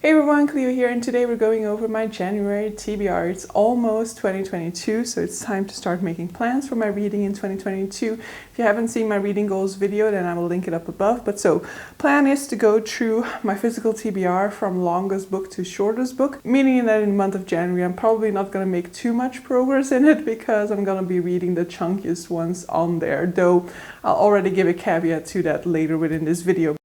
Hey everyone, Cleo here, and today we're going over my January TBR. It's almost 2022, so it's time to start making plans for my reading in 2022. If you haven't seen my reading goals video, then I will link it up above. But so, plan is to go through my physical TBR from longest book to shortest book, meaning that in the month of January I'm probably not going to make too much progress in it because I'm going to be reading the chunkiest ones on there, though I'll already give a caveat to that later within this video.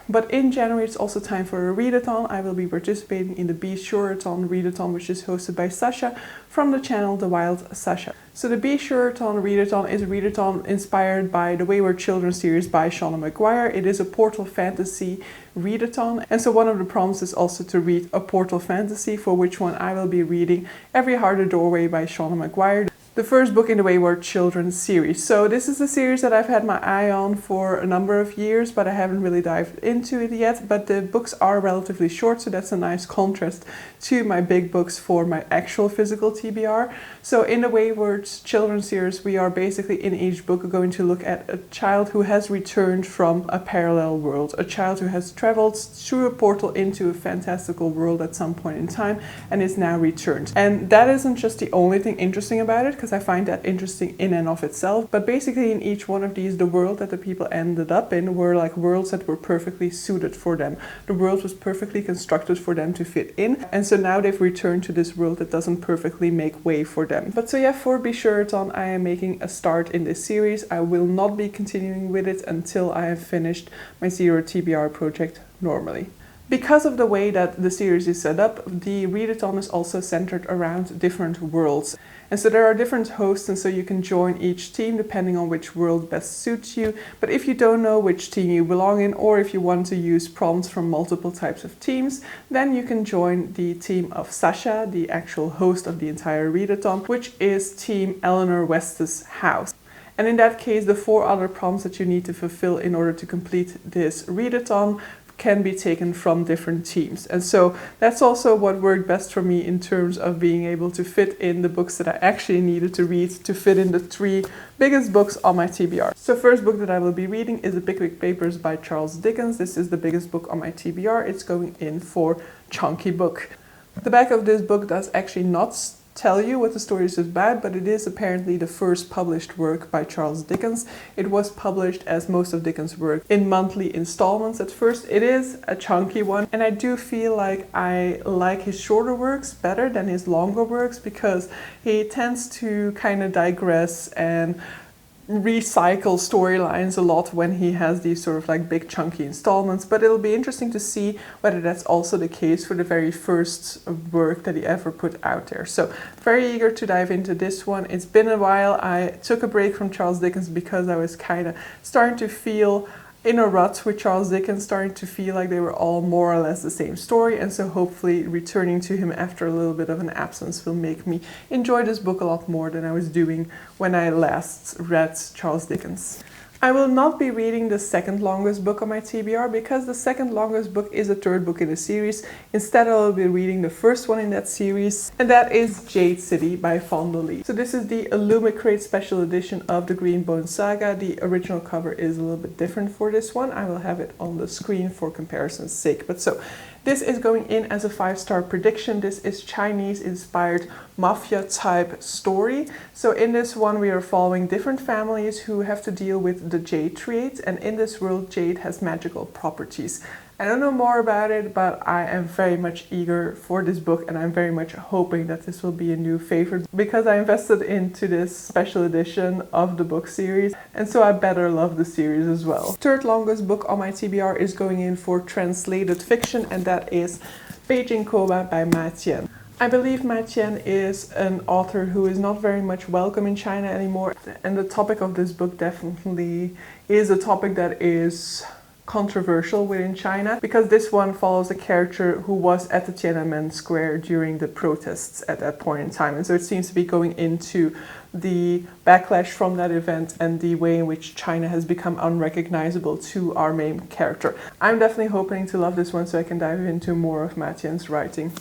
But in January, it's also time for a readathon. I will be participating in the Be Sure-athon readathon, which is hosted by Sasha from the channel The Wild Sasha. So the Be Sure-athon readathon is a readathon inspired by the Wayward Children series by Shauna McGuire. It is a portal fantasy readathon, and so one of the prompts is also to read a portal fantasy, for which one I will be reading Every Heart a Doorway by Shauna McGuire, the first book in the Wayward Children series. So this is a series that I've had my eye on for a number of years, but I haven't really dived into it yet. But the books are relatively short, so that's a nice contrast to my big books for my actual physical TBR. So in the Wayward Children series, we are basically in each book going to look at a child who has returned from a parallel world, a child who has traveled through a portal into a fantastical world at some point in time and is now returned. And that isn't just the only thing interesting about it, because I find that interesting in and of itself. But basically in each one of these, the world that the people ended up in were like worlds that were perfectly suited for them. The world was perfectly constructed for them to fit in. And so now they've returned to this world that doesn't perfectly make way for them. But so yeah, for Be Sure-athon, I am making a start in this series. I will not be continuing with it until I have finished my Zero TBR project normally. Because of the way that the series is set up, the readathon is also centered around different worlds. And so there are different hosts, and so you can join each team depending on which world best suits you. But if you don't know which team you belong in, or if you want to use prompts from multiple types of teams, then you can join the team of Sasha, the actual host of the entire readathon, which is Team Eleanor West's house. And in that case, the 4 other prompts that you need to fulfill in order to complete this readathon can be taken from different teams. And so that's also what worked best for me in terms of being able to fit in the books that I actually needed to read to fit in the 3 biggest books on my TBR. So first book that I will be reading is The Pickwick Papers by Charles Dickens. This is the biggest book on my TBR. It's going in for chunky book. The back of this book does actually not tell you what the story is about, but it is apparently the first published work by Charles Dickens. It was published, as most of Dickens' work, in monthly installments at first. It is a chunky one, and I do feel like I like his shorter works better than his longer works, because he tends to kind of digress and recycle storylines a lot when he has these sort of like big chunky installments. But it'll be interesting to see whether that's also the case for the very first work that he ever put out there. So very eager to dive into this one. It's been a while. I took a break from Charles Dickens because I was kind of starting to feel in a rut with Charles Dickens, starting to feel like they were all more or less the same story, and so hopefully returning to him after a little bit of an absence will make me enjoy this book a lot more than I was doing when I last read Charles Dickens. I will not be reading the second longest book on my TBR because the second longest book is the 3rd book in the series. Instead, I will be reading the first one in that series, and that is Jade City by Fonda Lee. So this is the Illumicrate special edition of the Greenbone Saga. The original cover is a little bit different for this one. I will have it on the screen for comparison's sake. But so this is going in as a 5-star prediction. This is Chinese-inspired mafia-type story. So in this one, we are following different families who have to deal with the Jade trait, and in this world, Jade has magical properties. I don't know more about it, but I am very much eager for this book, and I'm very much hoping that this will be a new favorite because I invested into this special edition of the book series, and so I better love the series as well. 3rd longest book on my TBR is going in for translated fiction, and that is Beijing Coma by Ma Tian. I believe Ma Tian is an author who is not very much welcome in China anymore, and the topic of this book definitely is a topic that is controversial within China, because this one follows a character who was at the Tiananmen Square during the protests at that point in time, and so it seems to be going into the backlash from that event and the way in which China has become unrecognizable to our main character. I'm definitely hoping to love this one so I can dive into more of Ma Tian's writing.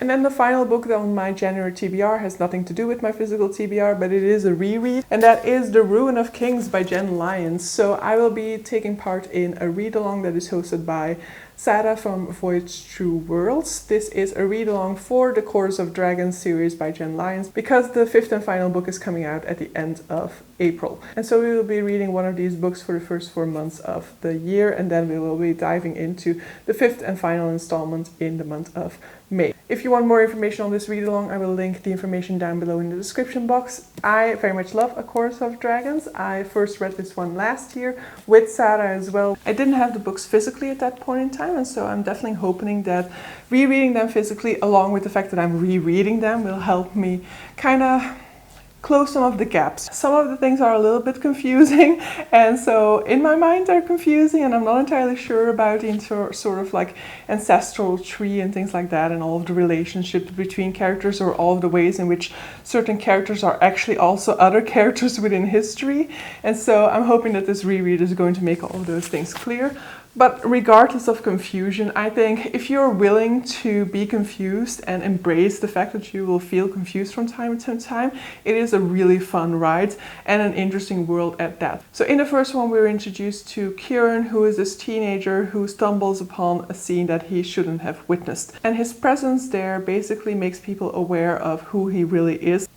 And then the final book on my January TBR has nothing to do with my physical TBR, but it is a reread, and that is The Ruin of Kings by Jen Lyons. So I will be taking part in a read-along that is hosted by Sasha from Voyage Through Worlds. This is a read-along for the A Chrous of Dragons series by Jen Lyons, because the 5th and final book is coming out at the end of April. And so we will be reading one of these books for the first 4 months of the year, and then we will be diving into the 5th and final installment in the month of May. If you want more information on this read-along, I will link the information down below in the description box. I very much love A Chrous of Dragons. I first read this one last year with Sasha as well. I didn't have the books physically at that point in time, and so I'm definitely hoping that rereading them physically, along with the fact that I'm rereading them, will help me kind of close some of the gaps. Some of the things are a little bit confusing, and so in my mind they're confusing, and I'm not entirely sure about the sort of like ancestral tree and things like that, and all of the relationships between characters, or all of the ways in which certain characters are actually also other characters within history. And so I'm hoping that this reread is going to make all of those things clear. But regardless of confusion, I think if you're willing to be confused and embrace the fact that you will feel confused from time to time, it is a really fun ride and an interesting world at that. So in the first one, we're introduced to Kieran, who is this teenager who stumbles upon a scene that he shouldn't have witnessed. And his presence there basically makes people aware of who he really is,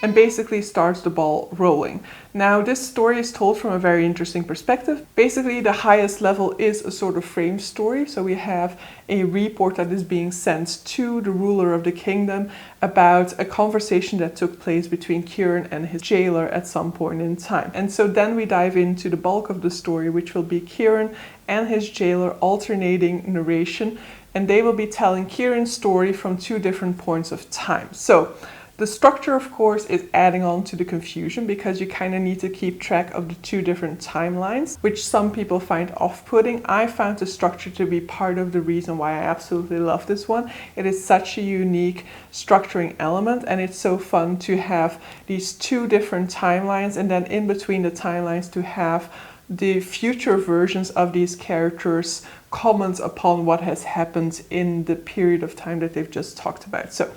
and basically starts the ball rolling. Now, this story is told from a very interesting perspective. Basically, the highest level is a sort of frame story. So we have a report that is being sent to the ruler of the kingdom about a conversation that took place between Kieran and his jailer at some point in time. And so then we dive into the bulk of the story, which will be Kieran and his jailer alternating narration, and they will be telling Kieran's story from 2 different points of time. So the structure, of course, is adding on to the confusion, because you kind of need to keep track of the 2 different timelines, which some people find off-putting. I found the structure to be part of the reason why I absolutely love this one. It is such a unique structuring element, and it's so fun to have these 2 different timelines, and then in between the timelines to have the future versions of these characters comment upon what has happened in the period of time that they've just talked about. So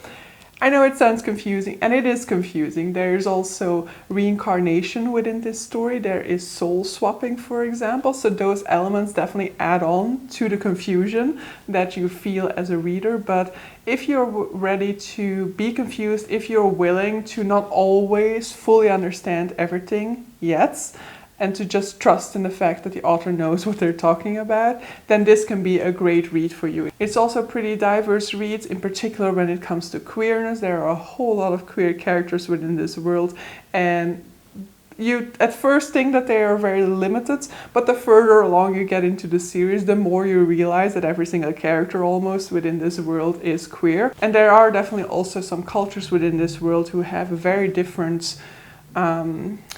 I know it sounds confusing, and it is confusing. There's also reincarnation within this story. There is soul swapping, for example. So those elements definitely add on to the confusion that you feel as a reader. But if you're ready to be confused, if you're willing to not always fully understand everything yet, and to just trust in the fact that the author knows what they're talking about, then this can be a great read for you. It's also a pretty diverse read, in particular when it comes to queerness. There are a whole lot of queer characters within this world, and you at first think that they are very limited, but the further along you get into the series, the more you realize that every single character almost within this world is queer. And there are definitely also some cultures within this world who have a very different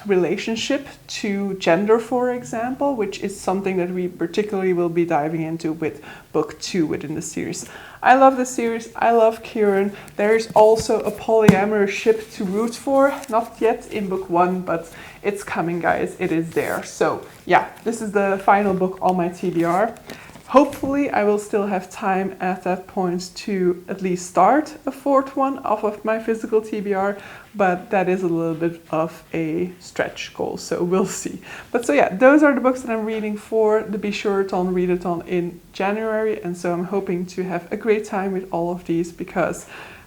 relationship to gender, for example, which is something that we particularly will be diving into with book 2 within the series. I love the series. I love Kieran. There is also a polyamorous ship to root for, not yet in book 1, but it's coming, guys. It is there. So yeah, this is the final book on my TBR. Hopefully I will still have time at that point to at least start a 4th one off of my physical TBR, but that is a little bit of a stretch goal, so we'll see. But so yeah, those are the books that I'm reading for the Be Sure-athon, Readathon in January, and so I'm hoping to have a great time with all of these, because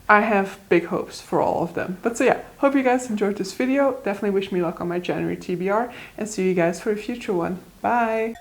I have big hopes for all of them. But so yeah, hope you guys enjoyed this video. Definitely wish me luck on my January TBR, and see you guys for a future one. Bye!